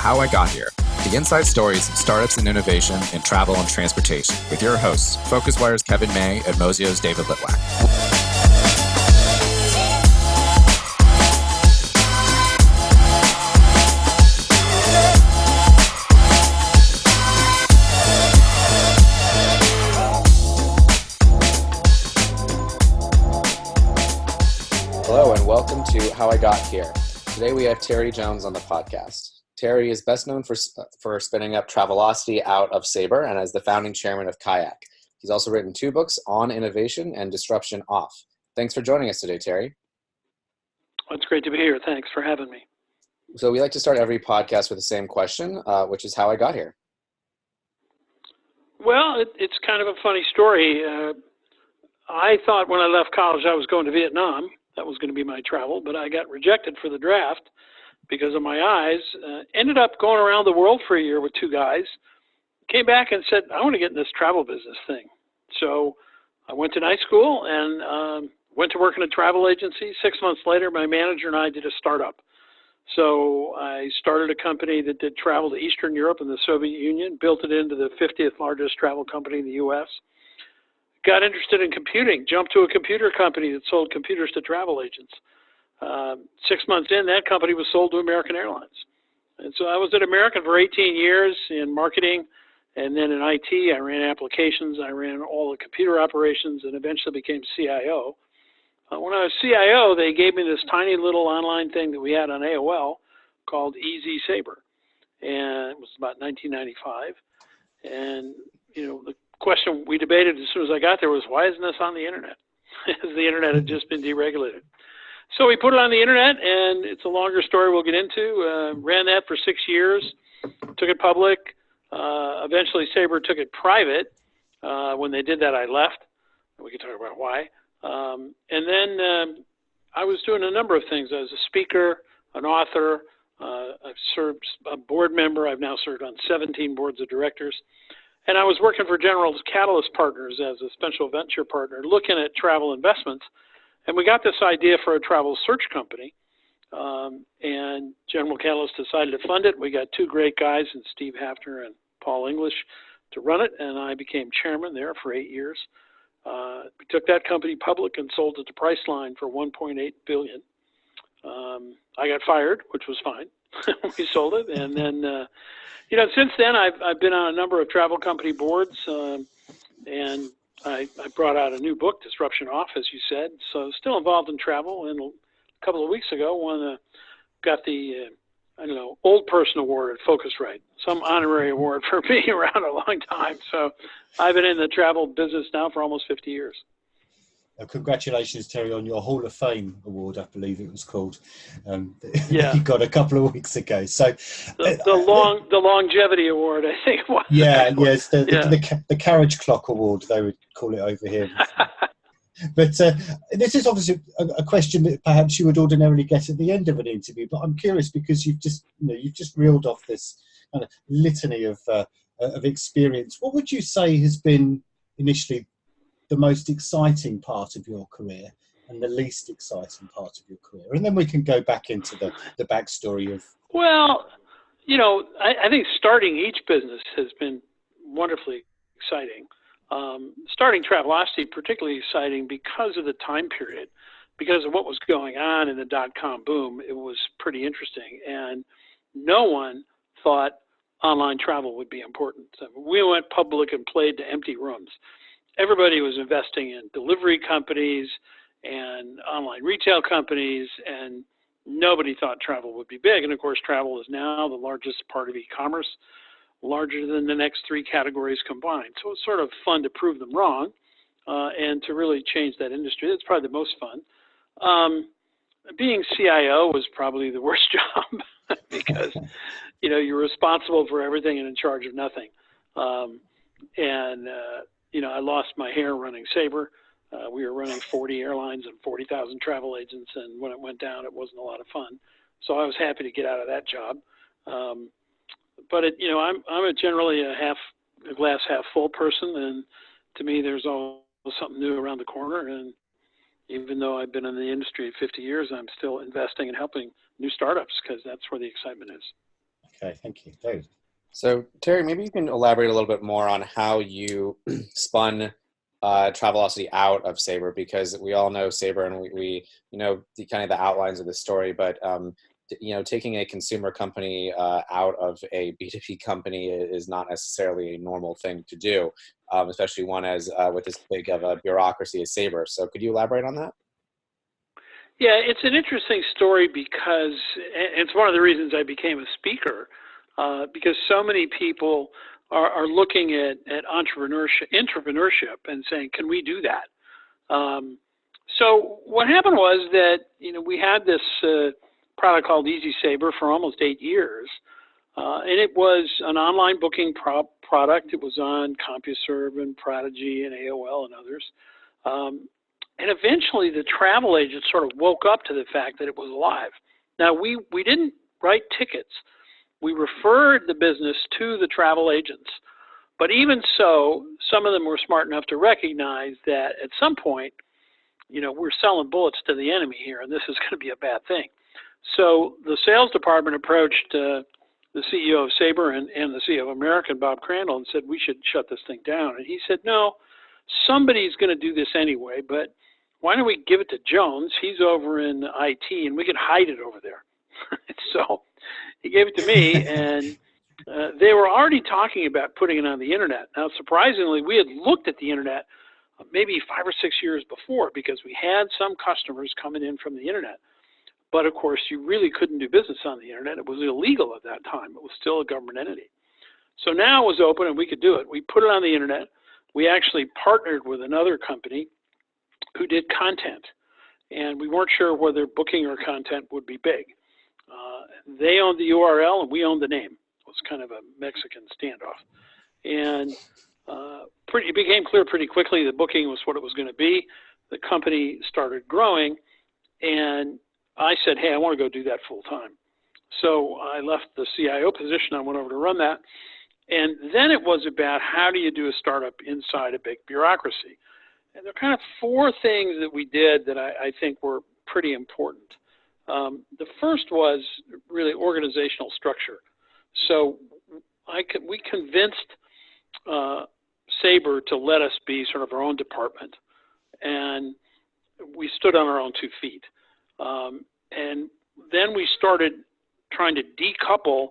How I Got Here, the inside stories of startups and innovation in travel and transportation, with your hosts, PhocusWire's Kevin May and Mozio's David Litwak. Hello and welcome to How I Got Here. Today we have Terry Jones on the podcast. Terry is best known for spinning up Travelocity out of Sabre and as the founding chairman of Kayak. He's also written 2 books on innovation and disruption off. Thanks for joining us today, Terry. Well, it's great to be here. Thanks for having me. So we like to start every podcast with the same question, which is how I got here. Well, it's kind of a funny story. I thought when I left college I was going to Vietnam. That was going to be my travel, but I got rejected for the draft because of my eyes. Ended up going around the world for a year with 2 guys. Came back and said, I want to get in this travel business thing. So I went to night school and went to work in a travel agency. 6 months later, my manager and I did a startup. So I started a company that did travel to Eastern Europe and the Soviet Union, built it into the 50th largest travel company in the U.S., got interested in computing, jumped to a computer company that sold computers to travel agents. 6 months in, that company was sold to American Airlines. And so I was at American for 18 years in marketing, and then in IT, I ran applications, I ran all the computer operations, and eventually became CIO. When I was CIO, they gave me this tiny little online thing that we had on AOL called Easy Sabre, and it was about 1995. And, the question we debated as soon as I got there was, why isn't this on the internet? As the internet had just been deregulated. So we put it on the internet, and it's a longer story we'll get into. Ran that for 6 years, took it public. Eventually, Sabre took it private. When they did that, I left. We can talk about why. And then I was doing a number of things. I was a speaker, an author. I've served a board member. I've now served on 17 boards of directors. And I was working for General Catalyst Partners as a special venture partner, looking at travel investments. And we got this idea for a travel search company. And General Catalyst decided to fund it. We got 2 great guys, in Steve Hafner and Paul English, to run it. And I became chairman there for 8 years. We took that company public and sold it to Priceline for $1.8 billion. I got fired, which was fine. We sold it. And then, since then, I've been on a number of travel company boards, and I brought out a new book, Disruption Off, as you said. So still involved in travel. And a couple of weeks ago, got the, Old Person Award at PhocusWire, some honorary award for being around a long time. So I've been in the travel business now for almost 50 years. Congratulations, Terry, on your Hall of Fame award, I believe it was called. Yeah, you got a couple of weeks ago. So the longevity award, I think. Yes, the carriage clock award, they would call it over here. But this is obviously a question that perhaps you would ordinarily get at the end of an interview. But I'm curious because you've just reeled off this kind of litany of experience. What would you say has been initially the most exciting part of your career and the least exciting part of your career? And then we can go back into the backstory of... Well, I think starting each business has been wonderfully exciting. Starting Travelocity, particularly exciting because of the time period, because of what was going on in the dot-com boom. It was pretty interesting. And no one thought online travel would be important. So we went public and played to empty rooms. Everybody was investing in delivery companies and online retail companies, and nobody thought travel would be big. And of course, travel is now the largest part of e-commerce, larger than the next 3 categories combined. So it's sort of fun to prove them wrong and to really change that industry. That's probably the most fun. Being CIO was probably the worst job because, you're responsible for everything and in charge of nothing. I lost my hair running Sabre. We were running 40 airlines and 40,000 travel agents, and when it went down, it wasn't a lot of fun. So I was happy to get out of that job. But I'm generally a glass half full person, and to me, there's always something new around the corner. And even though I've been in the industry 50 years, I'm still investing and helping new startups because that's where the excitement is. Okay, thank you, Dave. So Terry, maybe you can elaborate a little bit more on how you spun Travelocity out of Sabre, because we all know Sabre and we know the kind of the outlines of the story, but taking a consumer company out of a B2B company is not necessarily a normal thing to do, especially one as with as big of a bureaucracy as Sabre. So could you elaborate on that? Yeah, it's an interesting story because it's one of the reasons I became a speaker, because so many people are looking at entrepreneurship and saying, can we do that? So what happened was that, we had this product called Easy Sabre for almost 8 years. And it was an online booking product. It was on CompuServe and Prodigy and AOL and others. And eventually the travel agents sort of woke up to the fact that it was alive. Now, we didn't write tickets. We referred the business to the travel agents. But even so, some of them were smart enough to recognize that at some point, we're selling bullets to the enemy here, and this is going to be a bad thing. So the sales department approached the CEO of Sabre and the CEO of American, Bob Crandall, and said, we should shut this thing down. And he said, no, somebody's going to do this anyway, but why don't we give it to Jones? He's over in IT, and we can hide it over there. So he gave it to me, and they were already talking about putting it on the internet. Now, surprisingly, we had looked at the internet maybe 5 or 6 years before, because we had some customers coming in from the internet. But of course, you really couldn't do business on the internet. It was illegal at that time. It was still a government entity. So now it was open and we could do it. We put it on the internet. We actually partnered with another company who did content, and we weren't sure whether booking or content would be big. They owned the URL and we owned the name. It was kind of a Mexican standoff. And it became clear pretty quickly that booking was what it was going to be. The company started growing, and I said, hey, I want to go do that full time. So I left the CIO position. I went over to run that. And then it was about, how do you do a startup inside a big bureaucracy? And there are kind of 4 things that we did that I think were pretty important. The first was really organizational structure. So we convinced Sabre to let us be sort of our own department. And we stood on our own 2 feet. And then we started trying to decouple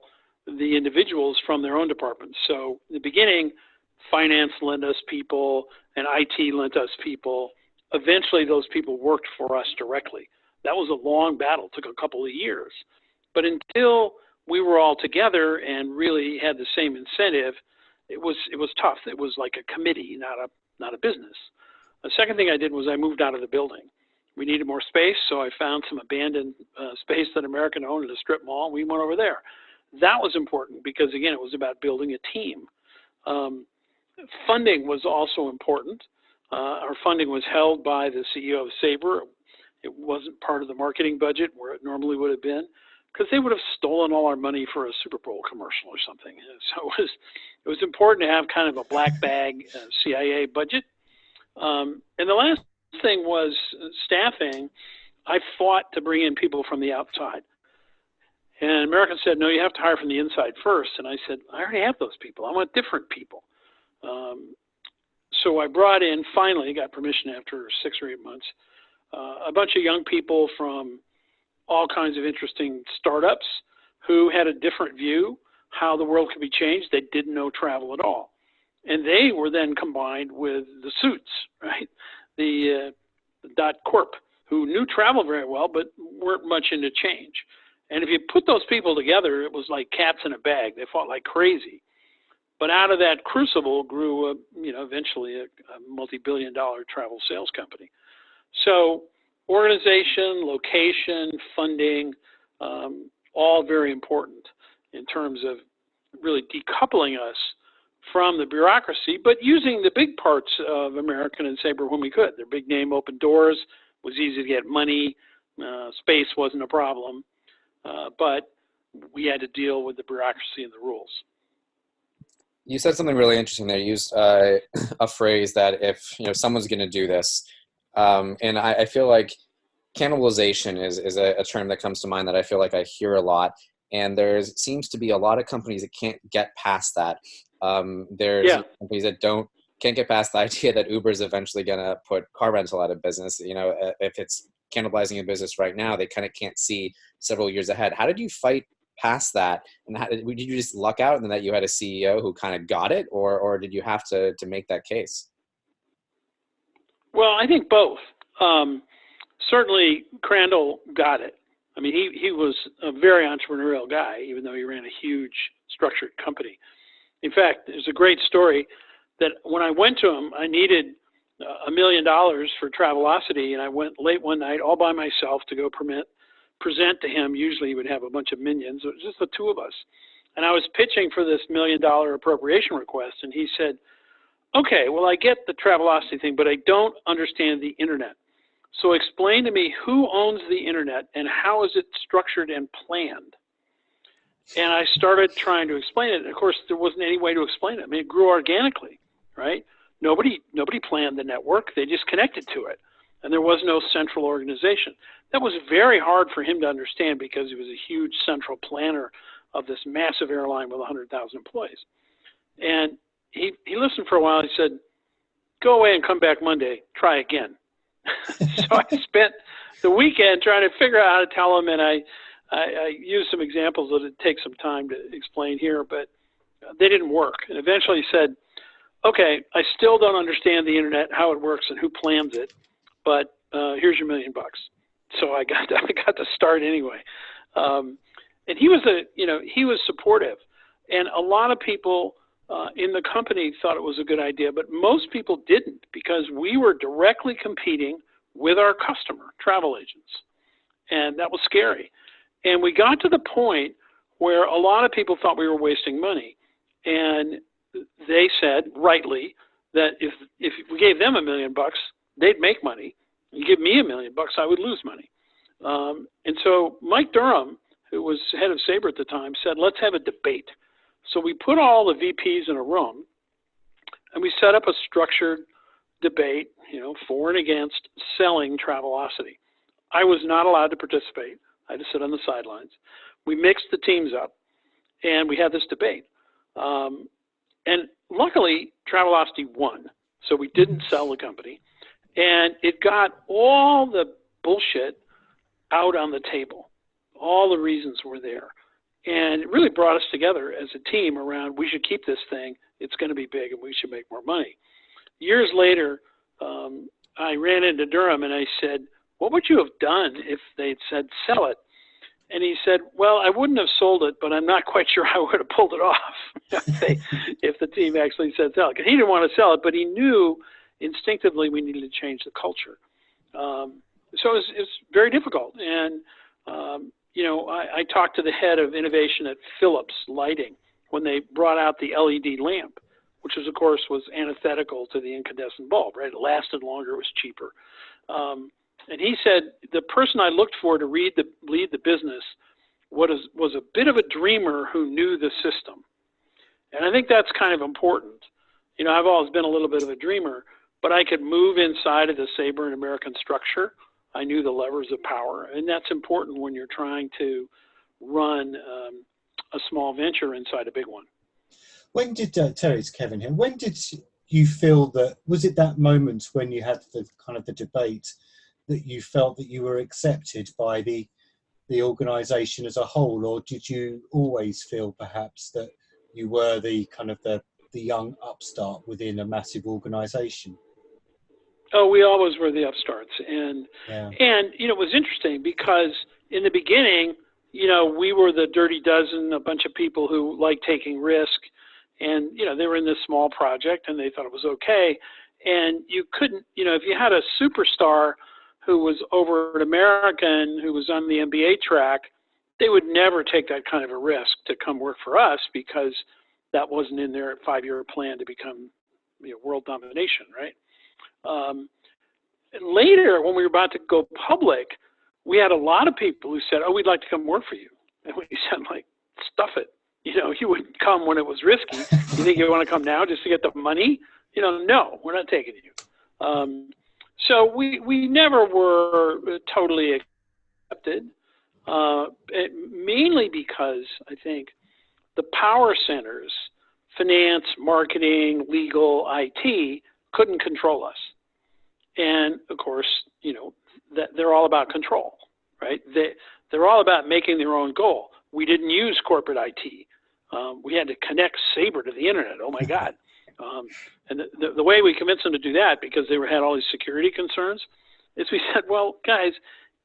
the individuals from their own departments. So in the beginning, finance lent us people and IT lent us people. Eventually, those people worked for us directly. That was a long battle, took a couple of years. But until we were all together and really had the same incentive, it was tough. It was like a committee, not a business. The second thing I did was I moved out of the building. We needed more space, so I found some abandoned space that American owned at a strip mall, and we went over there. That was important because, again, it was about building a team. Funding was also important. Our funding was held by the CEO of Sabre. It wasn't part of the marketing budget where it normally would have been, because they would have stolen all our money for a Super Bowl commercial or something. So it was important to have kind of a black bag CIA budget. And the last thing was staffing. I fought to bring in people from the outside. And American said, no, you have to hire from the inside first. And I said, I already have those people. I want different people. So I brought in, finally got permission after 6 or 8 months, a bunch of young people from all kinds of interesting startups who had a different view how the world could be changed. They didn't know travel at all. And they were then combined with the suits, right? The .corp, who knew travel very well, but weren't much into change. And if you put those people together, it was like cats in a bag. They fought like crazy. But out of that crucible grew, eventually a multi-billion-dollar travel sales company. So organization, location, funding, all very important in terms of really decoupling us from the bureaucracy, but using the big parts of American and Sabre when we could. Their big name opened doors, was easy to get money, space wasn't a problem, but we had to deal with the bureaucracy and the rules. You said something really interesting there. You used a phrase that if someone's going to do this, and I feel like cannibalization is a term that comes to mind that I feel like I hear a lot. and there's seems to be a lot of companies that can't get past that. There's companies that can't get past the idea that Uber is eventually going to put car rental out of business. You know, if it's cannibalizing a business right now, they kind of can't see several years ahead. How did you fight past that? And did you just luck out and that you had a CEO who kind of got it, or did you have to make that case? Well, I think both. Certainly, Crandall got it. I mean, he was a very entrepreneurial guy, even though he ran a huge structured company. In fact, there's a great story that when I went to him, I needed $1 million for Travelocity, and I went late one night all by myself to go present to him. Usually he would have a bunch of minions. It was just the two of us. And I was pitching for this $1 million appropriation request, and he said, okay, well, I get the Travelocity thing, but I don't understand the internet. So explain to me who owns the internet and how is it structured and planned? And I started trying to explain it. And of course, there wasn't any way to explain it. I mean, it grew organically, right? Nobody planned the network. They just connected to it. And there was no central organization. That was very hard for him to understand because he was a huge central planner of this massive airline with 100,000 employees. And he listened for a while. He said, go away and come back Monday. Try again. So I spent the weekend trying to figure out how to tell him, and I used some examples that it takes some time to explain here, but they didn't work. And eventually he said, okay, I still don't understand the internet, how it works and who plans it, but here's your $1 million. So I got to start anyway. And he was supportive. And a lot of people in the company thought it was a good idea, but most people didn't because we were directly competing with our customer, travel agents. And that was scary. And we got to the point where a lot of people thought we were wasting money. And they said, rightly, that if we gave them $1 million, they'd make money. You give me $1 million, I would lose money. And so Mike Durham, who was head of Sabre at the time, said, let's have a debate. So we put all the VPs in a room, and we set up a structured debate, for and against selling Travelocity. I was not allowed to participate. I had to sit on the sidelines. We mixed the teams up, and we had this debate. And luckily, Travelocity won, so we didn't sell the company. And it got all the bullshit out on the table. All the reasons were there. And it really brought us together as a team around, we should keep this thing. It's going to be big, and we should make more money. Years later, I ran into Durham, and I said, what would you have done if they'd said sell it? And he said, well, I wouldn't have sold it, but I'm not quite sure I would have pulled it off if the team actually said sell it. Because he didn't want to sell it, but he knew instinctively we needed to change the culture. So it's very difficult. And, I talked to the head of innovation at Philips Lighting when they brought out the LED lamp, which was, of course, was antithetical to the incandescent bulb, right? It lasted longer, it was cheaper. And he said, the person I looked for to lead the business was a bit of a dreamer who knew the system. And I think that's kind of important. I've always been a little bit of a dreamer, but I could move inside of the Sabre and American structure. I knew the levers of power, and that's important when you're trying to run a small venture inside a big one. When did, Terry, it's Kevin here, when did you feel that, was it that moment when you had the kind of the debate that you felt that you were accepted by the organisation as a whole, or did you always feel perhaps that you were the kind of the young upstart within a massive organisation? Oh, we always were the upstarts. And it was interesting because in the beginning, we were the dirty dozen, a bunch of people who liked taking risk. And, they were in this small project and they thought it was okay. And you couldn't, if you had a superstar who was over at American, who was on the MBA track, they would never take that kind of a risk to come work for us because that wasn't in their 5-year plan to become world domination, right? And later, when we were about to go public, we had a lot of people who said, oh, we'd like to come work for you. And we said, stuff it. You wouldn't come when it was risky. You think you want to come now just to get the money? No, we're not taking you. So we never were totally accepted. Mainly because I think the power centers, finance, marketing, legal, IT, couldn't control us. And of course, that they're all about control, right? They're all about making their own goal. We didn't use corporate IT. We had to connect Sabre to the internet. Oh my God. And the way we convinced them to do that, because they had all these security concerns, is we said, well, guys,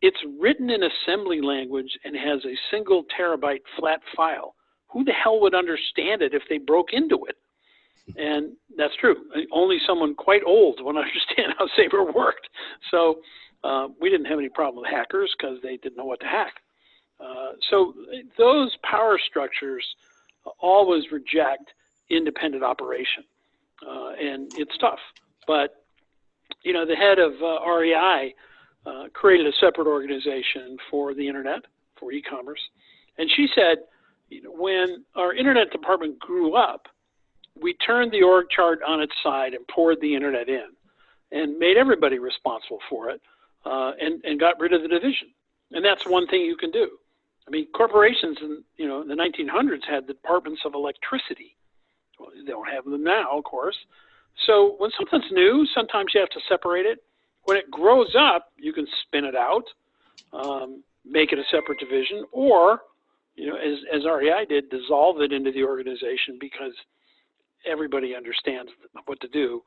it's written in assembly language and has a single terabyte flat file. Who the hell would understand it if they broke into it? And that's true. Only someone quite old would understand how Sabre worked. So we didn't have any problem with hackers because they didn't know what to hack. So those power structures always reject independent operation. And it's tough. But, the head of REI created a separate organization for the internet, for e-commerce. And she said, when our internet department grew up, we turned the org chart on its side and poured the internet in and made everybody responsible for it and got rid of the division. And that's one thing you can do. I mean, corporations in the 1900s had departments of electricity. Well, they don't have them now, of course. So when something's new, sometimes you have to separate it. When it grows up, you can spin it out, make it a separate division, or, as REI did, dissolve it into the organization because everybody understands what to do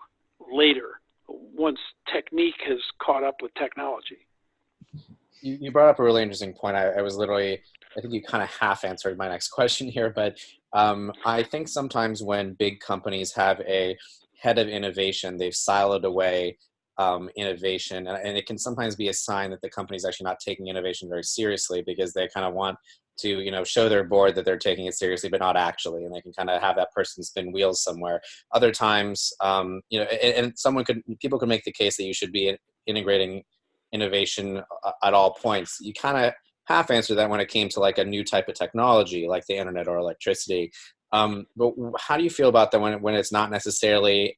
later, once technique has caught up with technology. You brought up a really interesting point. I was literally, I think you kind of half answered my next question here, but I think sometimes when big companies have a head of innovation, they've siloed away innovation, and it can sometimes be a sign that the company's actually not taking innovation very seriously, because they kind of want to show their board that they're taking it seriously, but not actually, and they can kind of have that person spin wheels somewhere. Other times, and people could make the case that you should be integrating innovation at all points. You kind of half answer that when it came to like a new type of technology like the internet or electricity. But how do you feel about that when it's not necessarily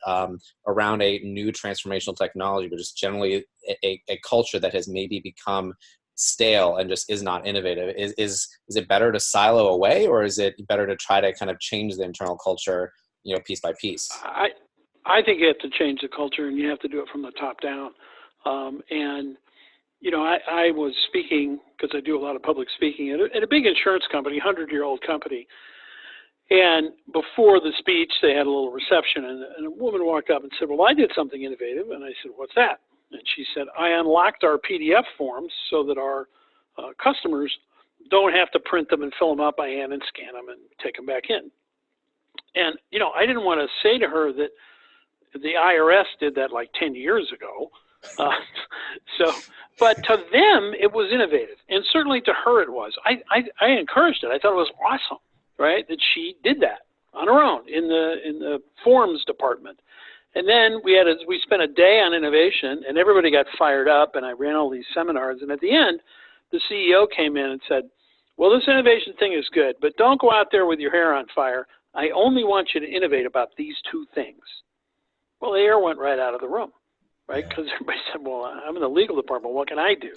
around a new transformational technology, but just generally a culture that has maybe become stale and just is not innovative? Is it better to silo away, or is it better to try to kind of change the internal culture, piece by piece? I think you have to change the culture, and you have to do it from the top down. I was speaking, because I do a lot of public speaking, at a big insurance company, 100-year-old company. And before the speech, they had a little reception, and a woman walked up and said, well, I did something innovative. And I said, what's that? And she said, I unlocked our PDF forms so that our customers don't have to print them and fill them out by hand and scan them and take them back in. And, I didn't want to say to her that the IRS did that like 10 years ago. But to them, it was innovative. And certainly to her, it was. I encouraged it. I thought it was awesome, right, that she did that on her own in the forms department. And then we spent a day on innovation, and everybody got fired up, and I ran all these seminars. And at the end, the CEO came in and said, well, this innovation thing is good, but don't go out there with your hair on fire. I only want you to innovate about these two things. Well, the air went right out of the room, right? Because everybody said, well, I'm in the legal department. What can I do?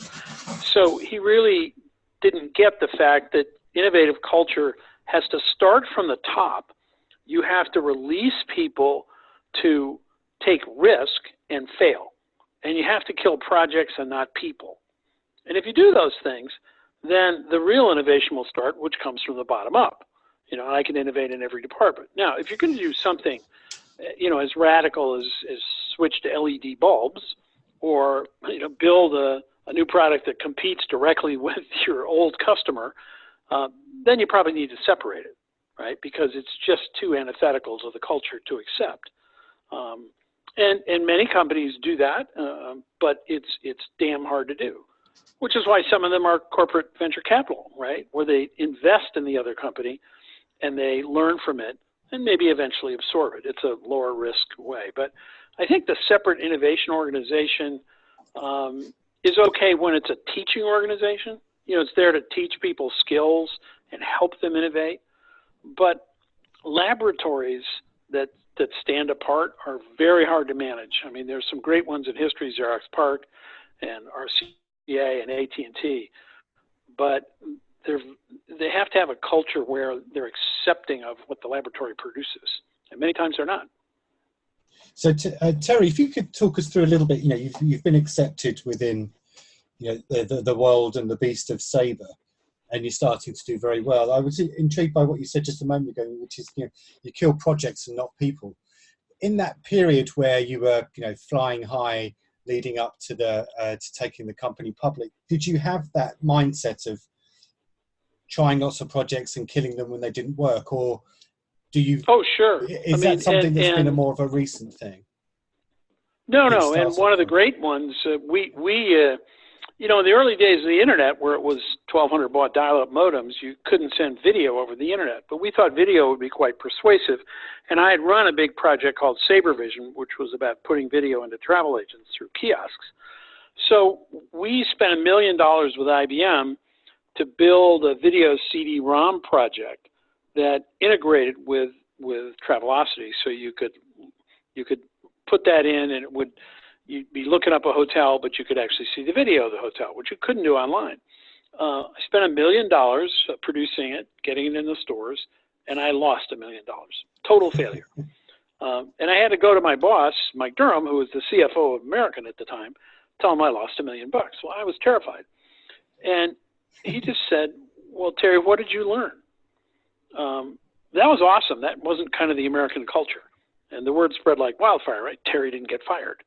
So he really didn't get the fact that innovative culture has to start from the top. You have to release people to take risk and fail. And you have to kill projects and not people. And if you do those things, then the real innovation will start, which comes from the bottom up. I can innovate in every department. Now, if you're going to do something, as radical as switch to LED bulbs, or, build a new product that competes directly with your old customer, then you probably need to separate it, right? Because it's just too antithetical to the culture to accept. And many companies do that, but it's damn hard to do, which is why some of them are corporate venture capital, right? Where they invest in the other company and they learn from it and maybe eventually absorb it. It's a lower risk way. But I think the separate innovation organization is okay when it's a teaching organization. It's there to teach people skills and help them innovate. But laboratories that stand apart are very hard to manage. I mean, there's some great ones in history, Xerox PARC and RCA and AT&T. but they have to have a culture where they're accepting of what the laboratory produces, and many times they're not. So, Terry, if you could talk us through a little bit, you've been accepted within, the world and the beast of Sabre, and you're starting to do very well. I was intrigued by what you said just a moment ago, which is, you kill projects and not people. In that period where you were, flying high, leading up to to taking the company public, did you have that mindset of trying lots of projects and killing them when they didn't work, or do you? Oh, sure. Is that something that's been a more of a recent thing? No. And one of the great ones, in the early days of the internet, where it was 1,200 baud dial-up modems, you couldn't send video over the internet. But we thought video would be quite persuasive. And I had run a big project called SaberVision, which was about putting video into travel agents through kiosks. So we spent $1 million with IBM to build a video CD-ROM project that integrated with Travelocity, so you could put that in, and you'd be looking up a hotel, but you could actually see the video of the hotel, which you couldn't do online. I spent $1 million producing it, getting it in the stores, and I lost $1 million. Total failure. And I had to go to my boss, Mike Durham, who was the CFO of American at the time, tell him I lost $1 million. Well, I was terrified. And he just said, well, Terry, what did you learn? That was awesome. That wasn't kind of the American culture. And the word spread like wildfire, right? Terry didn't get fired.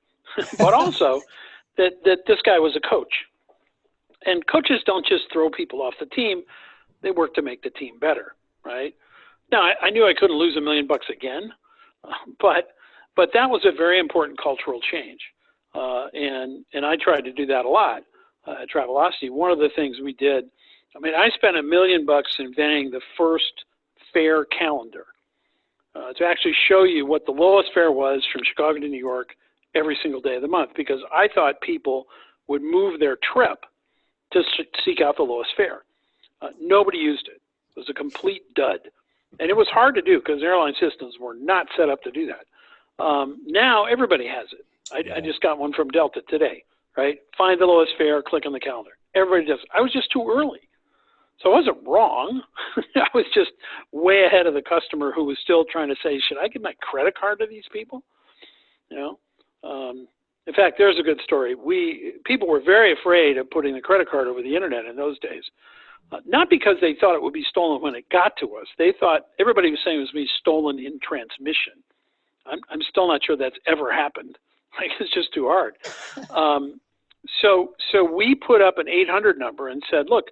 But also that this guy was a coach. And coaches don't just throw people off the team. They work to make the team better, right? Now, I knew I couldn't lose $1 million again, but that was a very important cultural change. And I tried to do that a lot at Travelocity. One of the things we did, I spent $1 million inventing the first fare calendar to actually show you what the lowest fare was from Chicago to New York every single day of the month, because I thought people would move their trip to seek out the lowest fare. Nobody used it. It was a complete dud. And it was hard to do because airline systems were not set up to do that. Now everybody has it. I just got one from Delta today, right? Find the lowest fare, click on the calendar. Everybody does. I was just too early. So I wasn't wrong. I was just way ahead of the customer who was still trying to say, should I give my credit card to these people? In fact, there's a good story. People were very afraid of putting the credit card over the internet in those days. Not because they thought it would be stolen when it got to us. They thought everybody was saying it was being stolen in transmission. I'm still not sure that's ever happened. It's just too hard. So we put up an 800 number and said, look,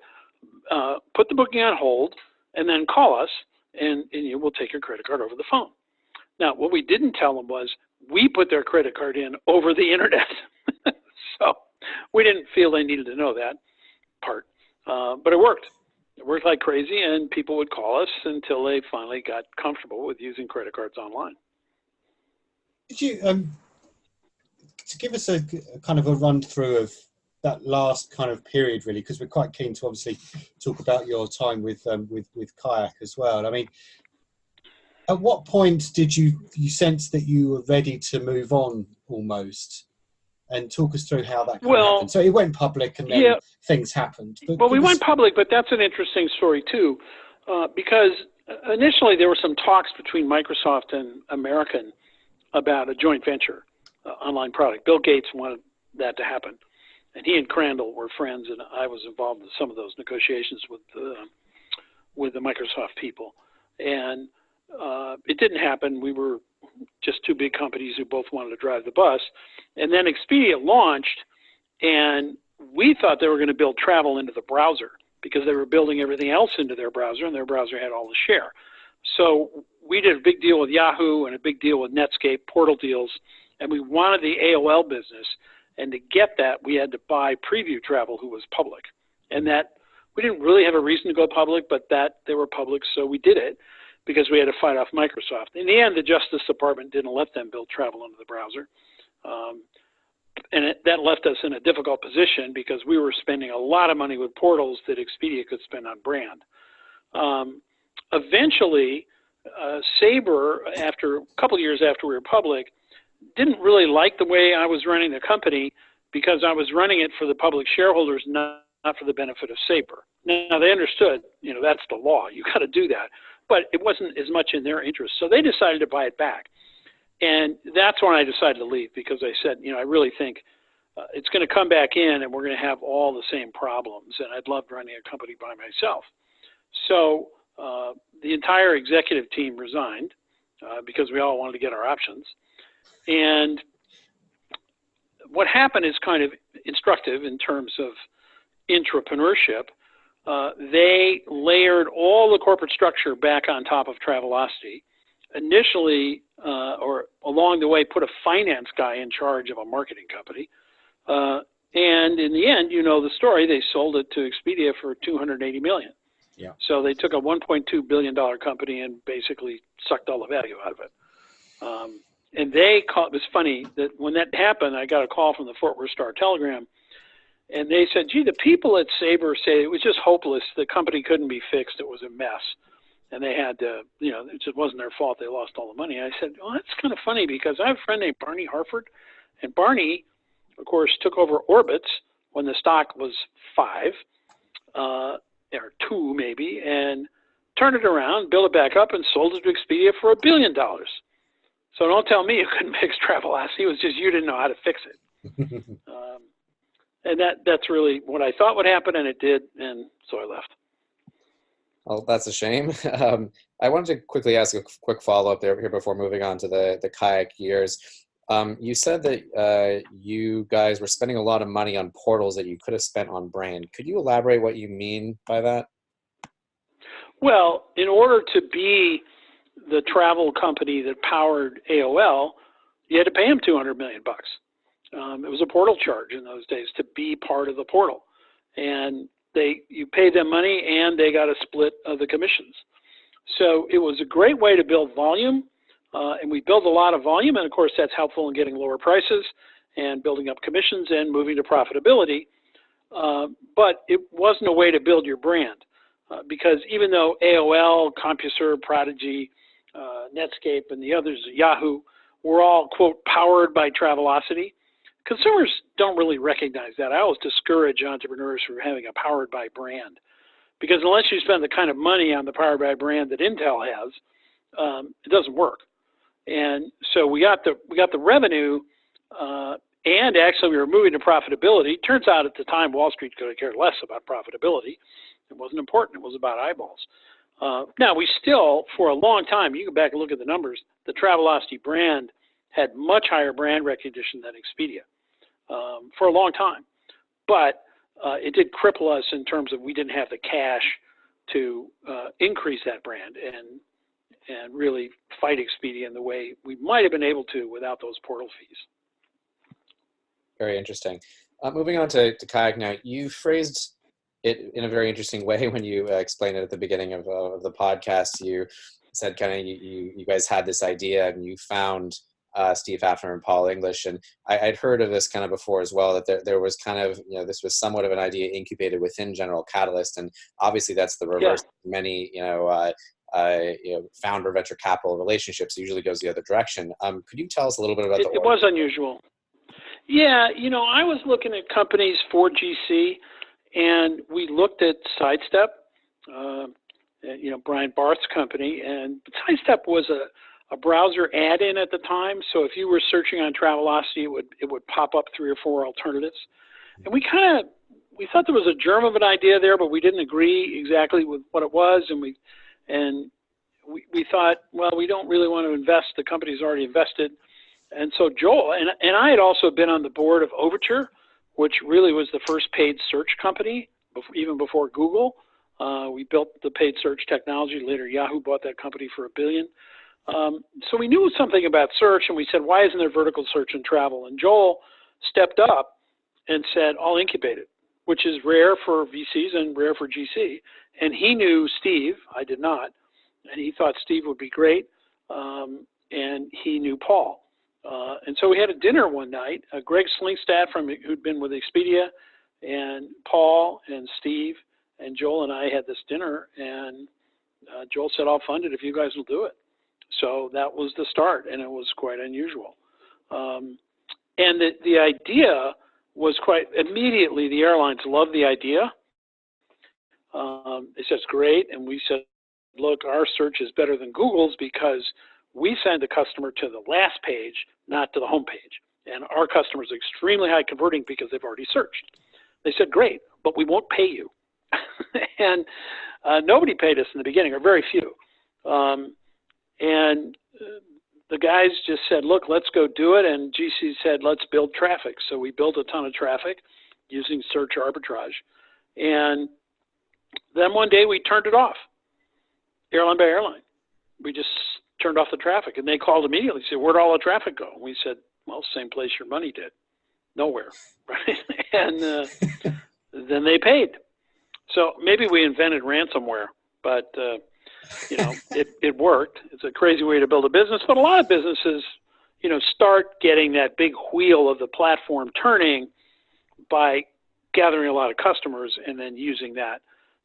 put the booking on hold and then call us, and we'll take your credit card over the phone. Now, what we didn't tell them was we put their credit card in over the internet. So we didn't feel they needed to know that part. But it worked. It worked like crazy, and people would call us until they finally got comfortable with using credit cards online. Could you to give us a kind of a run through of that last kind of period, really, because we're quite keen to obviously talk about your time with Kayak as well. At what point did you sense that you were ready to move on almost? And talk us through how that happened. So it went public, and then things happened. But we went public, but that's an interesting story too, because initially there were some talks between Microsoft and American about a joint venture online product. Bill Gates wanted that to happen, and he and Crandall were friends, and I was involved in some of those negotiations with the Microsoft people, and it didn't happen. We were just two big companies who both wanted to drive the bus. And then Expedia launched, and we thought they were going to build travel into the browser because they were building everything else into their browser, and their browser had all the share. So we did a big deal with Yahoo and a big deal with Netscape, portal deals, and we wanted the AOL business. And to get that, we had to buy Preview Travel, who was public. And that we didn't really have a reason to go public, but that they were public, so we did it, because we had to fight off Microsoft. In the end, the Justice Department didn't let them build travel into the browser. And that left us in a difficult position because we were spending a lot of money with portals that Expedia could spend on brand. Eventually, Sabre, after a couple of years after we were public, didn't really like the way I was running the company because I was running it for the public shareholders, not for the benefit of Sabre. Now they understood, that's the law. You got to do that, but it wasn't as much in their interest. So they decided to buy it back, and that's when I decided to leave, because I said, I really think it's going to come back in, and we're going to have all the same problems. And I'd loved running a company by myself. So the entire executive team resigned because we all wanted to get our options. And what happened is kind of instructive in terms of entrepreneurship. They layered all the corporate structure back on top of Travelocity. Initially, or along the way, put a finance guy in charge of a marketing company. And in the end, the story, they sold it to Expedia for $280 million. Yeah. So they took a $1.2 billion company and basically sucked all the value out of it. And it was funny that when that happened, I got a call from the Fort Worth Star-Telegram, and they said, gee, the people at Sabre say it was just hopeless. The company couldn't be fixed. It was a mess. And they had to, it just wasn't their fault. They lost all the money. And I said, well, that's kind of funny, because I have a friend named Barney Harford, and Barney, of course, took over Orbitz when the stock was 5, or 2 maybe, and turned it around, built it back up, and sold it to Expedia for $1 billion. So don't tell me you couldn't fix Travelocity. It was just you didn't know how to fix it. And that's really what I thought would happen, and it did, and so I left. Well, that's a shame. I wanted to quickly ask a quick follow-up there here before moving on to the Kayak years. You said that you guys were spending a lot of money on portals that you could have spent on brand. Could you elaborate what you mean by that? Well, in order to be the travel company that powered AOL, you had to pay them $200 million. It was a portal charge in those days to be part of the portal, and you paid them money, and they got a split of the commissions. So it was a great way to build volume, and we built a lot of volume, and of course that's helpful in getting lower prices and building up commissions and moving to profitability. But it wasn't a way to build your brand, because even though AOL, CompuServe, Prodigy, Netscape, and the others, Yahoo, were all, quote, powered by Travelocity, consumers don't really recognize that. I always discourage entrepreneurs from having a powered by brand, because unless you spend the kind of money on the powered by brand that Intel has, it doesn't work. And so we got the revenue, and actually we were moving to profitability. Turns out at the time Wall Street could have cared less about profitability. It wasn't important. It was about eyeballs. Now we still, for a long time, you go back and look at the numbers, the Travelocity brand had much higher brand recognition than Expedia for a long time. But it did cripple us in terms of we didn't have the cash to increase that brand and really fight Expedia in the way we might have been able to without those portal fees. Very interesting. Moving on to Kayak now, you phrased it in a very interesting way when you explained it at the beginning of the podcast. You said kind of you guys had this idea, and you found Steve Hafner and Paul English, and I'd heard of this kind of before as well, that there was kind of, this was somewhat of an idea incubated within General Catalyst, and obviously that's the reverse. Yeah. Many founder venture capital relationships, it usually goes the other direction. Could you tell us a little bit about it was unusual. Yeah, I was looking at companies for GC, and we looked at Sidestep, Brian Barth's company, and Sidestep was a browser add-in at the time. So if you were searching on Travelocity, it would pop up 3 or 4 alternatives. And we thought there was a germ of an idea there, but we didn't agree exactly with what it was. And we thought, well, we don't really want to invest. The company's already invested. And so Joel, and I had also been on the board of Overture, which really was the first paid search company, even before Google. We built the paid search technology. Later, Yahoo bought that company for $1 billion. So we knew something about search, and we said, why isn't there vertical search in travel? And Joel stepped up and said, I'll incubate it, which is rare for VCs and rare for GC. And he knew Steve. I did not. And he thought Steve would be great. And he knew Paul. And so we had a dinner one night. Greg Slingstad, who'd been with Expedia, and Paul and Steve and Joel and I had this dinner. And Joel said, I'll fund it if you guys will do it. So that was the start, and it was quite unusual. And the idea was quite immediately, the airlines loved the idea. They said, it's great. And we said, look, our search is better than Google's because we send the customer to the last page, not to the home page. And our customers are extremely high converting because they've already searched. They said, great, but we won't pay you. And nobody paid us in the beginning, or very few. And the guys just said, look, let's go do it. And GC said, let's build traffic. So we built a ton of traffic using search arbitrage. And then one day we turned it off, airline by airline. We just turned off the traffic. And they called immediately, said, where'd all the traffic go? And we said, well, same place your money did. Nowhere, right? And then they paid. So maybe we invented ransomware, but it worked. It's a crazy way to build a business, but a lot of businesses, start getting that big wheel of the platform turning by gathering a lot of customers and then using that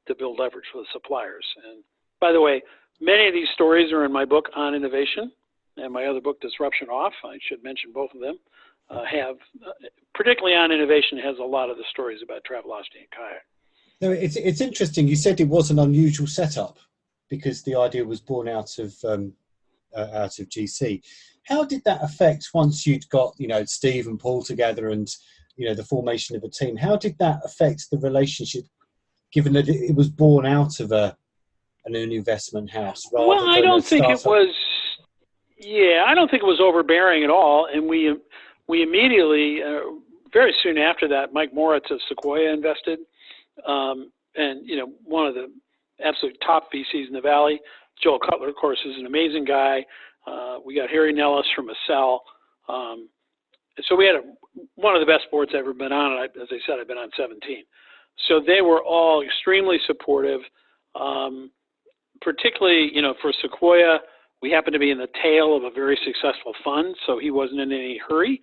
to build leverage for the suppliers. And by the way, many of these stories are in my book on innovation, and my other book, Disruption Off. I should mention both of them. Particularly on innovation, has a lot of the stories about Travelocity and Kayak. No, it's interesting. You said it was an unusual setup because the idea was born out of GC. How did that affect once you'd got Steve and Paul together and the formation of a team? How did that affect the relationship, given that it was born out of an investment house rather well, than I don't think it was. Yeah, I don't think it was overbearing at all. And we immediately, very soon after that, Mike Moritz of Sequoia invested. And one of the absolute top VCs in the Valley. Joel Cutler, of course, is an amazing guy. We got Harry Nellis from Accel. So we had one of the best boards I've ever been on. As I said, I've been on 17. So they were all extremely supportive, particularly, for Sequoia. We happened to be in the tail of a very successful fund, so he wasn't in any hurry.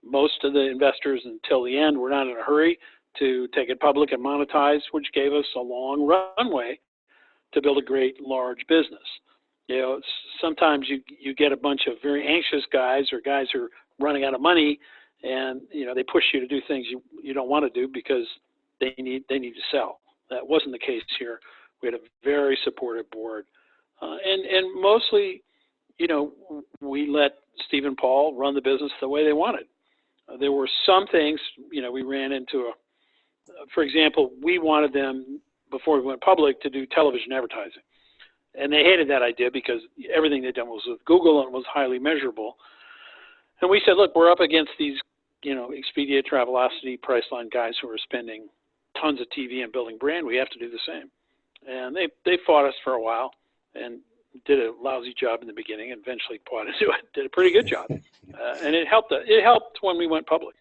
Most of the investors until the end were not in a hurry to take it public and monetize, which gave us a long runway to build a great large business. Sometimes you get a bunch of very anxious guys or guys who are running out of money, and they push you to do things you don't want to do because they need to sell. That wasn't the case here. We had a very supportive board, and mostly, we let Steve and Paul run the business the way they wanted. There were some things, we ran into for example, we wanted them, before we went public, to do television advertising. And they hated that idea because everything they'd done was with Google and was highly measurable. And we said, look, we're up against these, Expedia, Travelocity, Priceline guys who are spending tons of TV and building brand. We have to do the same. And they fought us for a while and did a lousy job in the beginning and eventually bought into it, did a pretty good job. And it helped when we went public.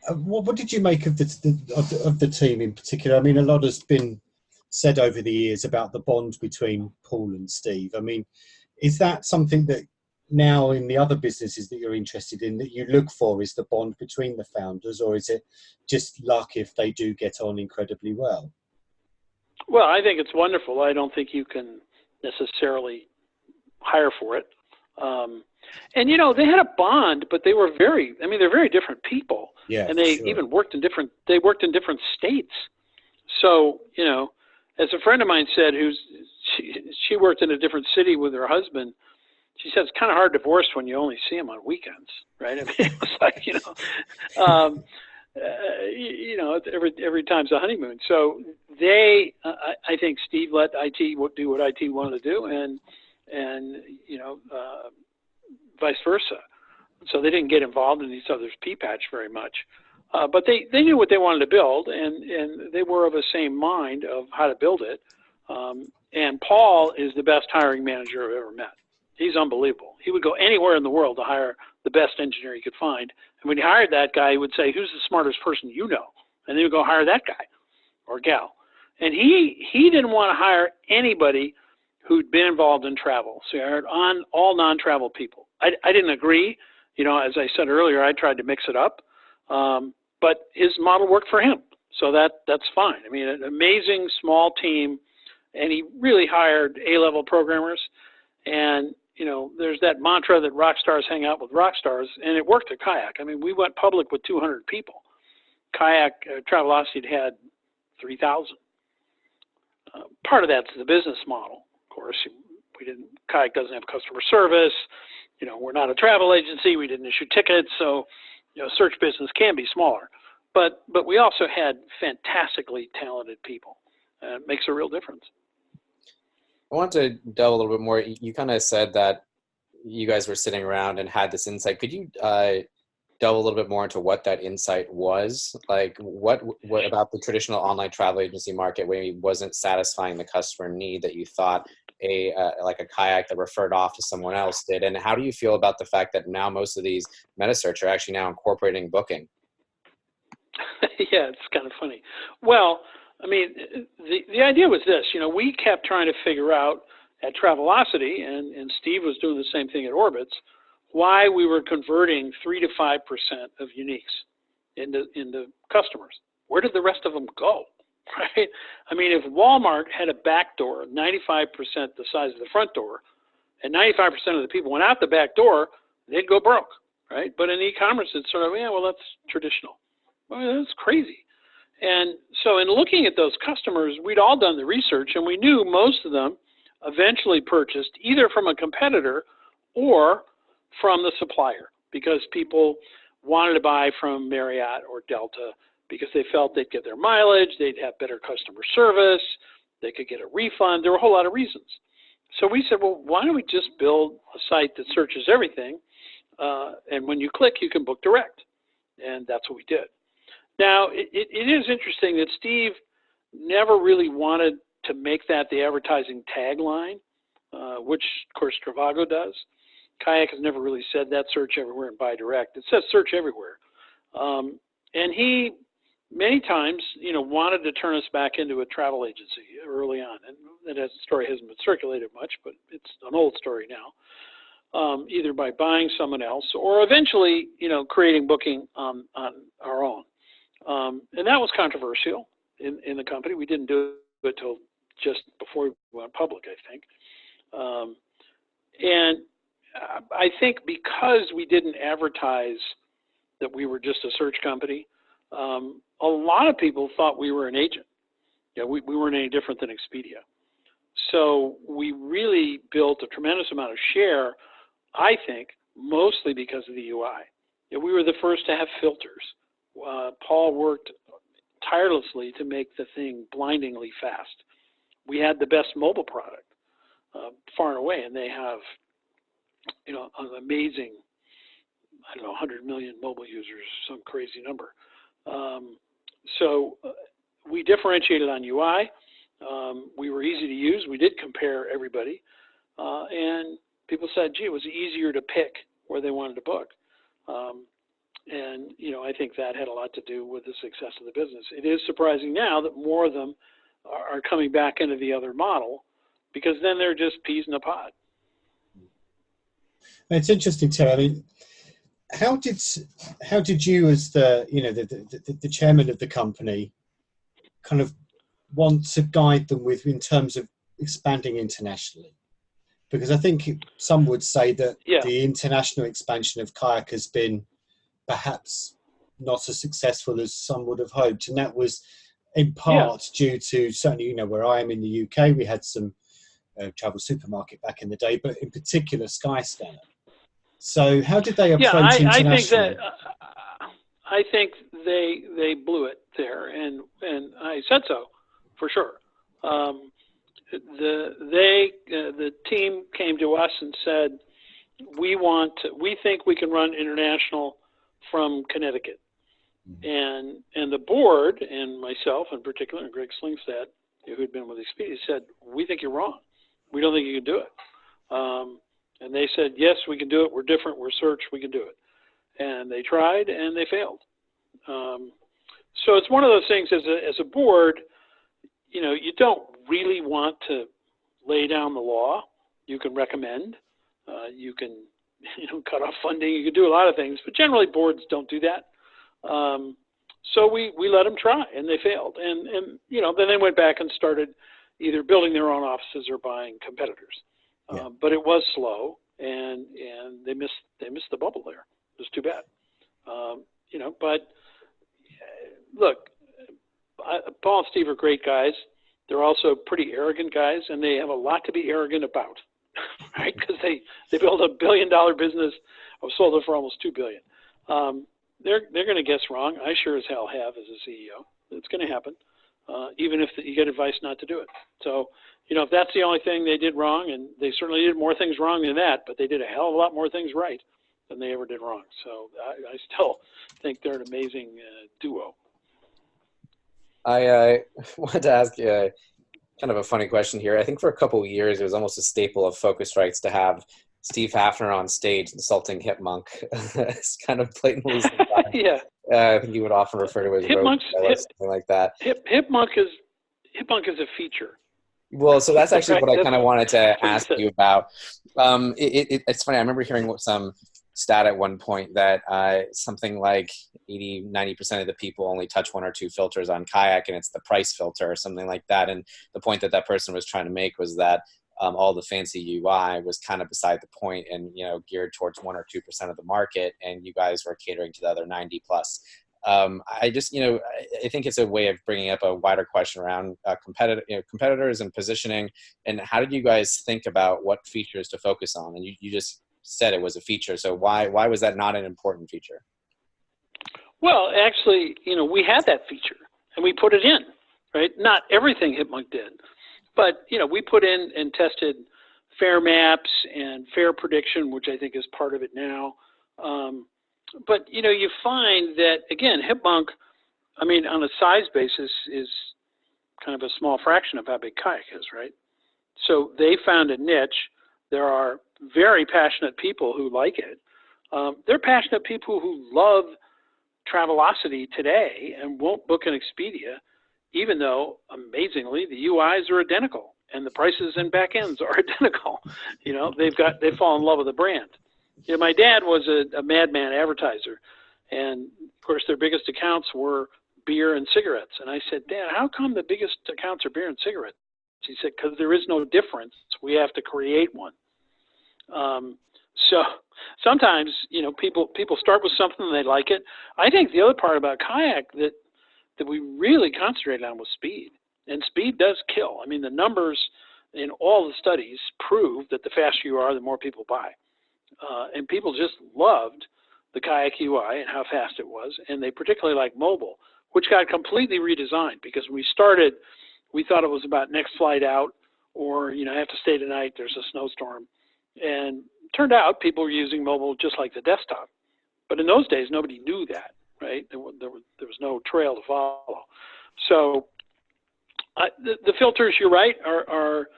What did you make of the team in particular? I mean, a lot has been said over the years about the bond between Paul and Steve. I mean, is that something that now in the other businesses that you're interested in that you look for, is the bond between the founders, or is it just luck if they do get on incredibly well? Well, I think it's wonderful. I don't think you can necessarily hire for it. And they had a bond, but they were they're very different people. Yeah, and they even worked in different states. So, as a friend of mine said, she worked in a different city with her husband. She said, it's kind of hard to divorce when you only see him on weekends, right? I mean, it was like, every time's a honeymoon. So I think Steve let IT do what IT wanted to do, and vice versa. So they didn't get involved in each other's pea patch very much. But they knew what they wanted to build, and they were of the same mind of how to build it. And Paul is the best hiring manager I've ever met. He's unbelievable. He would go anywhere in the world to hire the best engineer he could find. And when he hired that guy, he would say, who's the smartest person you know? And he would go hire that guy or gal. And he didn't want to hire anybody who'd been involved in travel. So he hired on all non-travel people. I didn't agree. As I said earlier, I tried to mix it up. But his model worked for him. So that's fine. I mean, an amazing small team, and he really hired A-level programmers. And there's that mantra that rock stars hang out with rock stars, and it worked at Kayak. I mean, we went public with 200 people. Kayak, Travelocity had 3,000. Part of that's the business model, of course. Kayak doesn't have customer service. We're not a travel agency. We didn't issue tickets, so search business can be smaller. But we also had fantastically talented people. It makes a real difference. I want to delve a little bit more. You kind of said that you guys were sitting around and had this insight. Could you delve a little bit more into what that insight was? Like, what about the traditional online travel agency market maybe wasn't satisfying the customer need that you thought like a Kayak that referred off to someone else did? And how do you feel about the fact that now most of these meta search are actually now incorporating booking? Yeah, it's kind of funny. Well, I mean, the idea was this. We kept trying to figure out at Travelocity, and Steve was doing the same thing at Orbitz, why we were converting 3 to 5% of uniques into customers. Where did the rest of them go? Right? I mean, if Walmart had a back door 95% the size of the front door, and 95% of the people went out the back door, they'd go broke, right? But in e-commerce, it's sort of, that's traditional. Well, that's crazy. And so in looking at those customers, we'd all done the research, and we knew most of them eventually purchased either from a competitor or from the supplier, because people wanted to buy from Marriott or Delta because they felt they'd get their mileage, they'd have better customer service, they could get a refund. There were a whole lot of reasons. So we said, well, why don't we just build a site that searches everything, and when you click, you can book direct. And that's what we did. Now, it is interesting that Steve never really wanted to make that the advertising tagline, which, of course, Trivago does. Kayak has never really said that, search everywhere and buy direct. It says search everywhere. And he, many times, wanted to turn us back into a travel agency early on. And that story hasn't been circulated much, but it's an old story now, either by buying someone else or eventually, creating booking on our own. And that was controversial in the company. We didn't do it until just before we went public, I think. And I think because we didn't advertise that we were just a search company, a lot of people thought we were an agent. We weren't any different than Expedia. So we really built a tremendous amount of share, I think, mostly because of the UI. We were the first to have filters. Paul worked tirelessly to make the thing blindingly fast. We had the best mobile product, far and away, and they have, an amazing, 100 million mobile users, some crazy number. So we differentiated on UI. We were easy to use. We did compare everybody, and people said, gee, it was easier to pick where they wanted to book. And, I think that had a lot to do with the success of the business. It is surprising now that more of them are coming back into the other model, because then they're just peas in a pod. It's interesting, Terry. I mean, how did you, as the chairman of the company, kind of want to guide them in terms of expanding internationally? Because I think some would say that the international expansion of Kayak has been perhaps not as successful as some would have hoped, and that was in part due to, certainly, where I am in the UK, we had some travel supermarket back in the day, but in particular Skyscanner. So how did they approach internationally? I think they blew it there, and I said so for sure. The team came to us and said, we think we can run international from Connecticut. And the board and myself in particular, and Greg Slingstad, who had been with Expedia, said, we think you're wrong. We don't think you can do it. And they said, yes, we can do it. We're different. We're search. We can do it. And they tried and they failed. So it's one of those things as a board, you don't really want to lay down the law. You can recommend. You can cut off funding. You can do a lot of things, but generally boards don't do that. So we let them try, and they failed. And then they went back and started either building their own offices or buying competitors. But it was slow, and they missed the bubble there. It was too bad. But look, Paul and Steve are great guys. They're also pretty arrogant guys, and they have a lot to be arrogant about, right? Because they built $1 billion business, or sold it for almost $2 billion. They're going to guess wrong. I sure as hell have as a CEO. It's going to happen, even if you get advice not to do it. So, if that's the only thing they did wrong, and they certainly did more things wrong than that, but they did a hell of a lot more things right than they ever did wrong. So I still think they're an amazing duo. I wanted to ask you kind of a funny question here. I think for a couple of years, it was almost a staple of Focuswire to have Steve Hafner on stage insulting Hipmunk. It's kind of blatantly. Yeah. I think you would often refer to it as road or something like that. Hipmunk is a feature. Well, so that's actually what I kind of wanted to ask you about. It's funny. I remember hearing some stat at one point that something like 80-90% of the people only touch one or two filters on Kayak, and it's the price filter or something like that. And the point that person was trying to make was that all the fancy UI was kind of beside the point and geared towards 1 or 2% of the market, and you guys were catering to the other 90 plus. I just, I think it's a way of bringing up a wider question around competitors and positioning. And how did you guys think about what features to focus on? And you just said it was a feature. So why was that not an important feature? Well, actually, we had that feature and we put it in, right? Not everything Hipmunk did, but, we put in and tested fare maps and fare prediction, which I think is part of it now. But, you find that, again, Hipmunk, on a size basis is kind of a small fraction of how big Kayak is, right? So they found a niche. There are very passionate people who like it. They're passionate people who love Travelocity today and won't book an Expedia, even though, amazingly, the UIs are identical and the prices and back ends are identical. They fall in love with the brand. My dad was a madman advertiser, and of course their biggest accounts were beer and cigarettes. And I said, Dad, how come the biggest accounts are beer and cigarettes? He said, because there is no difference. We have to create one. So sometimes, people start with something and they like it. I think the other part about Kayak that we really concentrated on was speed, and speed does kill. The numbers in all the studies prove that the faster you are, the more people buy. And people just loved the Kayak UI and how fast it was, and they particularly liked mobile, which got completely redesigned, because when we started, we thought it was about next flight out, or I have to stay tonight, there's a snowstorm. And it turned out people were using mobile just like the desktop. But in those days, nobody knew that, right? There was no trail to follow. So the filters, you're right, are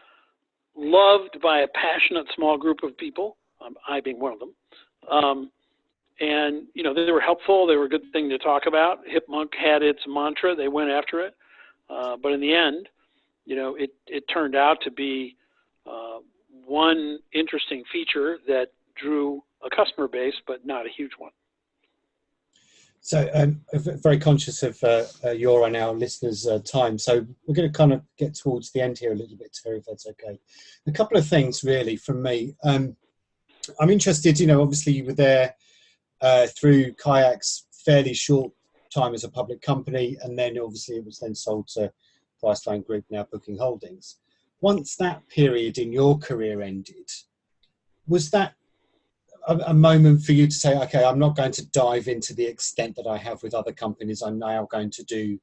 loved by a passionate small group of people. I being one of them. And, they were helpful. They were a good thing to talk about. Hipmunk had its mantra. They went after it. But in the end, it turned out to be one interesting feature that drew a customer base, but not a huge one. So I'm very conscious of your and our listeners' time. So we're going to kind of get towards the end here a little bit, Terry, if that's okay. A couple of things really from me. I'm interested, obviously you were there through Kayak's fairly short time as a public company, and then obviously it was then sold to Priceline Group, now Booking Holdings. Once that period in your career ended, was that a moment for you to say, okay, I'm not going to dive into the extent that I have with other companies. I'm now going to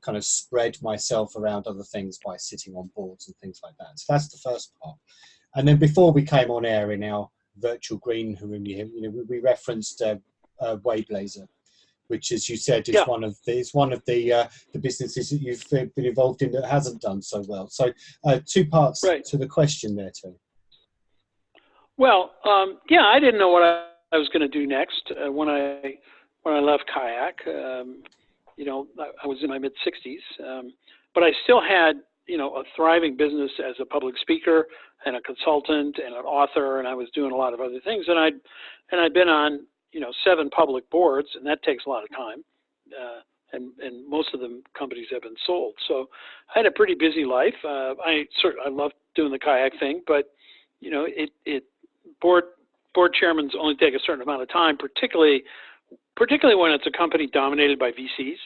kind of spread myself around other things by sitting on boards and things like that. So that's the first part. And then before we came on air in our virtual green room, we referenced Wayblazer, which, as you said, is one of the businesses that you've been involved in that hasn't done so well. So two parts to the question there, too. Well, I didn't know what I was going to do next when I left Kayak. I was in my mid-60s, but I still had a thriving business as a public speaker and a consultant and an author, and I was doing a lot of other things. And I'd been on 7 public boards, and that takes a lot of time. And most of the companies have been sold, so I had a pretty busy life. I loved doing the Kayak thing, but it board chairmen only take a certain amount of time, particularly when it's a company dominated by VCs,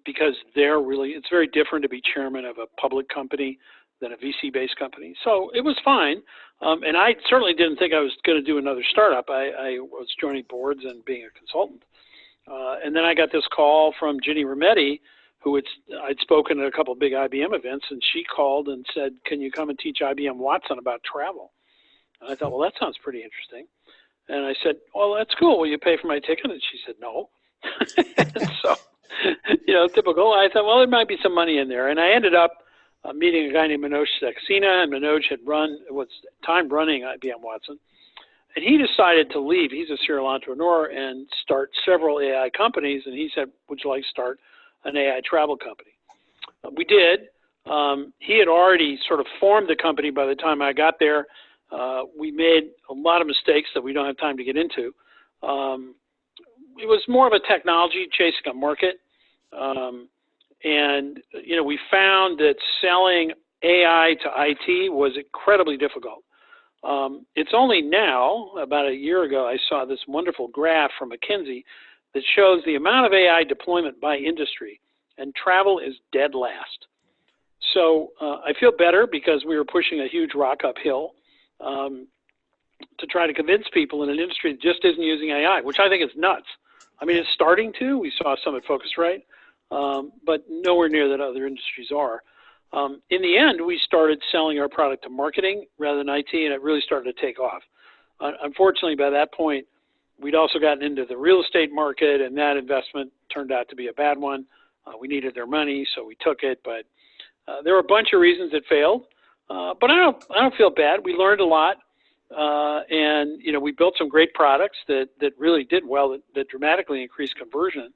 because it's very different to be chairman of a public company than a VC-based company. So it was fine. And I certainly didn't think I was going to do another startup. I was joining boards and being a consultant. And then I got this call from Ginny Rometty, who I'd spoken at a couple of big IBM events, and she called and said, "Can you come and teach IBM Watson about travel?" And I thought, well, that sounds pretty interesting. And I said, "Well, that's cool. Will you pay for my ticket?" And she said, "No." So, typical. I thought, well, there might be some money in there. And I ended up meeting a guy named Manoj Saxena, and Manoj was running IBM Watson. And he decided to leave. He's a serial entrepreneur and start several AI companies. And he said, "Would you like to start an AI travel company?" We did. He had already sort of formed the company by the time I got there. We made a lot of mistakes that we don't have time to get into. It was more of a technology chasing a market. And we found that selling AI to IT was incredibly difficult. It's only now, about a year ago, I saw this wonderful graph from McKinsey that shows the amount of AI deployment by industry, and travel is dead last. So I feel better because we were pushing a huge rock uphill to try to convince people in an industry that just isn't using AI, which I think is nuts. I mean, it's starting to. We saw some at Focusrite, but nowhere near that other industries are. In the end, we started selling our product to marketing rather than IT, and it really started to take off. Unfortunately, by that point, we'd also gotten into the real estate market, and that investment turned out to be a bad one. We needed their money, so we took it. But there were a bunch of reasons it failed. But I don't feel bad. We learned a lot, and we built some great products that really did well, that dramatically increased conversion.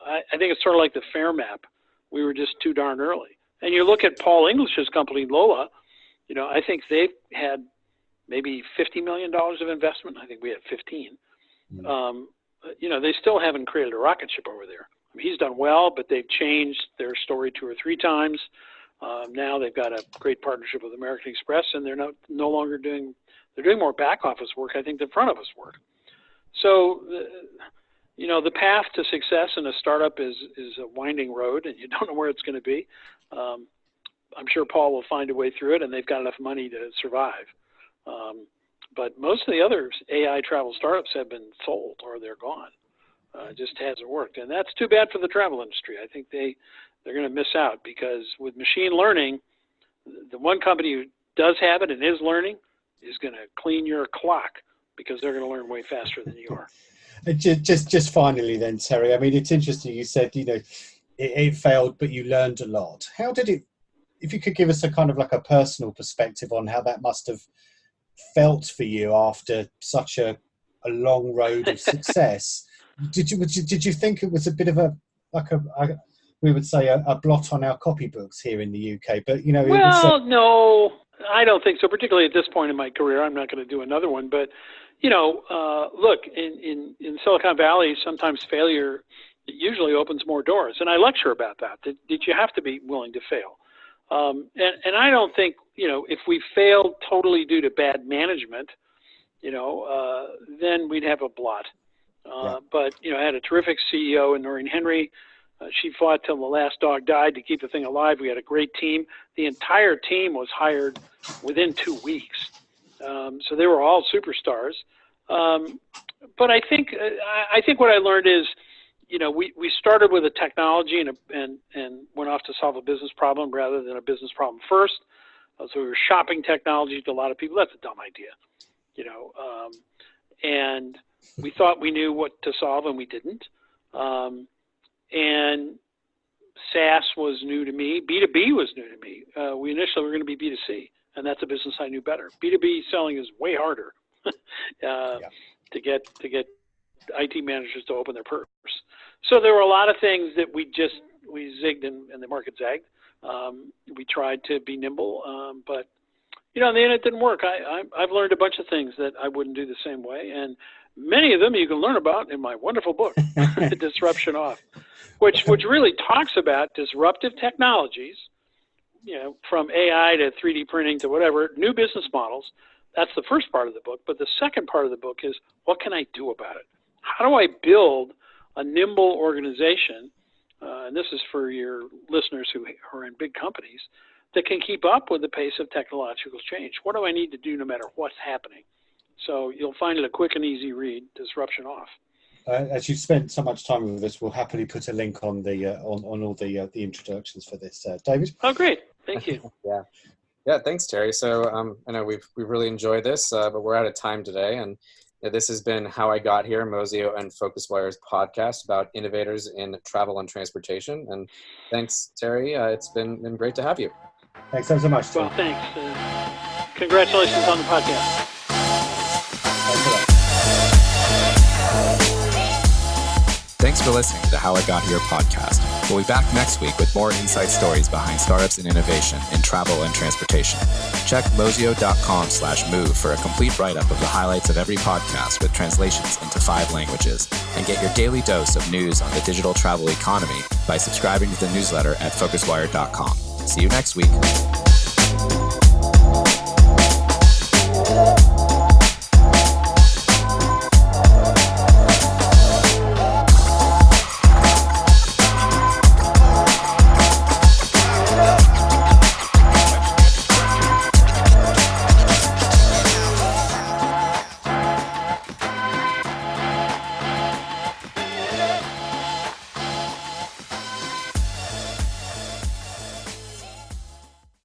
I think it's sort of like the fare map. We were just too darn early. And you look at Paul English's company, Lola. I think they've had maybe $50 million of investment. I think we had 15. They still haven't created a rocket ship over there. I mean, he's done well, but they've changed their story 2 or 3 times. Now they've got a great partnership with American Express, and they're no longer doing more back office work, I think, than front office work. So, the path to success in a startup is a winding road, and you don't know where it's going to be. I'm sure Paul will find a way through it, and they've got enough money to survive. But most of the other AI travel startups have been sold or they're gone. It just hasn't worked, and that's too bad for the travel industry. I think they're going to miss out, because with machine learning, the one company who does have it and is learning is going to clean your clock, because they're going to learn way faster than you are. Just finally then, Terry, I mean, it's interesting you said, it failed, but you learned a lot. How did it, if you could give us a kind of like a personal perspective on how that must have felt for you after such a long road of success, did you think it was a bit of we would say a blot on our copybooks here in the UK, but Well, no, I don't think so. Particularly at this point in my career, I'm not going to do another one. But look, in Silicon Valley, sometimes failure usually opens more doors, and I lecture about that. That you have to be willing to fail, and I don't think if we failed totally due to bad management, then we'd have a blot. But I had a terrific CEO in Noreen Henry. She fought till the last dog died to keep the thing alive. We had a great team. The entire team was hired within 2 weeks. So they were all superstars. But I think what I learned is, we started with a technology and went off to solve a business problem rather than a business problem first. So we were shopping technology to a lot of people. That's a dumb idea, and we thought we knew what to solve, and we didn't. And SaaS was new to me. B2B was new to me. We initially were going to be B2C, and that's a business I knew better. B2B selling is way harder to get IT managers to open their purse. So there were a lot of things that we zigged and the market zagged. We tried to be nimble, but in the end it didn't work. I've learned a bunch of things that I wouldn't do the same way, and many of them you can learn about in my wonderful book, Disruption Off, which really talks about disruptive technologies, from AI to 3D printing to whatever, new business models that's the first part of the book. But the second part of the book is, what can I do about it? How do I build a nimble organization, and this is for your listeners who are in big companies, that can keep up with the pace of technological change? What do I need to do no matter what's happening? So you'll find it a quick and easy read, Disruption Off. As you've spent so much time with us, we'll happily put a link on the on all the introductions for this. David? Oh, great. Thank you. Yeah, thanks, Terry. So I know we've really enjoyed this, but we're out of time today. And this has been How I Got Here, Mozio and PhocusWire's podcast about innovators in travel and transportation. And thanks, Terry. It's been great to have you. Thanks so much, Terry. Well, thanks. Congratulations on the podcast. Thanks for listening to How I Got Here podcast. We'll be back next week with more insight stories behind startups and innovation in travel and transportation. Check mozio.com/move for a complete write-up of the highlights of every podcast with translations into 5 languages, and get your daily dose of news on the digital travel economy by subscribing to the newsletter at PhocusWire.com. See you next week.